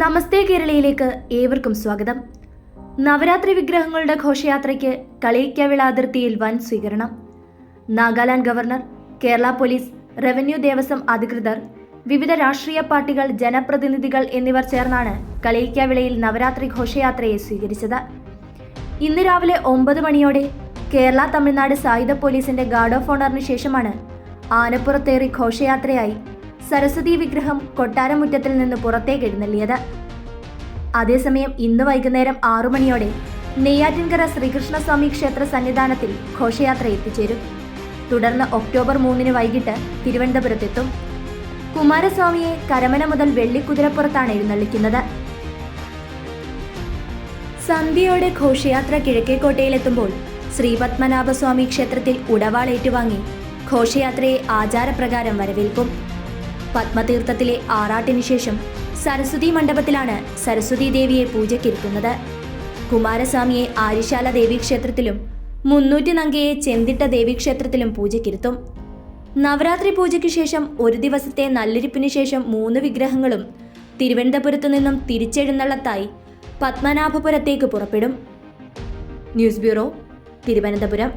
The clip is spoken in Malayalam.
നമസ്തേ കേരളയിലേക്ക് ഏവർക്കും സ്വാഗതം. നവരാത്രി വിഗ്രഹങ്ങളുടെ ഘോഷയാത്രയ്ക്ക് കളിയിക്കവിള അതിർത്തിയിൽ വൻ സ്വീകരണം. Nagaland governor, Kerala police, revenue Devaswom അധികൃതർ, വിവിധ രാഷ്ട്രീയ പാർട്ടികൾ, ജനപ്രതിനിധികൾ എന്നിവർ ചേർന്നാണ് കളിയിക്കവിളയിൽ നവരാത്രി ഘോഷയാത്രയെ സ്വീകരിച്ചത്. ഇന്ന് രാവിലെ 9 മണിയോടെ കേരള തമിഴ്നാട് സായുധ പോലീസിന്റെ ഗാർഡ് ഓഫ് ഓണറിന് ശേഷമാണ് ആനപ്പുറത്തേറി ഘോഷയാത്രയായി സരസ്വതി വിഗ്രഹം കൊട്ടാരമുറ്റത്തിൽ നിന്ന് പുറത്തേക്ക് എഴുന്നള്ളിയത്. അതേസമയം ഇന്ന് വൈകുന്നേരം 6 മണിയോടെ നെയ്യാറ്റിൻകര ശ്രീകൃഷ്ണസ്വാമി ക്ഷേത്ര സന്നിധാനത്തിൽ ഘോഷയാത്ര എത്തിച്ചേരും. തുടർന്ന് ഒക്ടോബർ 3 വൈകിട്ട് തിരുവനന്തപുരത്തെത്തും. കുമാരസ്വാമിയെ കരമന മുതൽ വെള്ളിക്കുതിരപ്പുറത്താണ് എഴുന്നള്ളിക്കുന്നത്. സന്ധ്യയോടെ ഘോഷയാത്ര കിഴക്കേക്കോട്ടയിലെത്തുമ്പോൾ ശ്രീപത്മനാഭസ്വാമി ക്ഷേത്രത്തിൽ ഉടവാൾ ഏറ്റുവാങ്ങി ഘോഷയാത്രയെ ആചാരപ്രകാരം വരവേൽക്കും. പത്മതീർത്ഥത്തിലെ ആറാട്ടിനു ശേഷം സരസ്വതി മണ്ഡപത്തിലാണ് സരസ്വതി ദേവിയെ പൂജയ്ക്കിരുത്തുന്നത്. കുമാരസ്വാമിയെ ആര്യശാല ദേവീക്ഷേത്രത്തിലും 300 നങ്കയെ ചെന്തിട്ട ദേവീക്ഷേത്രത്തിലും പൂജയ്ക്കിരുത്തും. നവരാത്രി പൂജയ്ക്ക് ശേഷം ഒരു ദിവസത്തെ നല്ലിരിപ്പിനു ശേഷം 3 വിഗ്രഹങ്ങളും തിരുവനന്തപുരത്തു നിന്നും തിരിച്ചെഴുന്നള്ളത്തായി പത്മനാഭപുരത്തേക്ക് പുറപ്പെടും. News bureau, Thiruvananthapuram.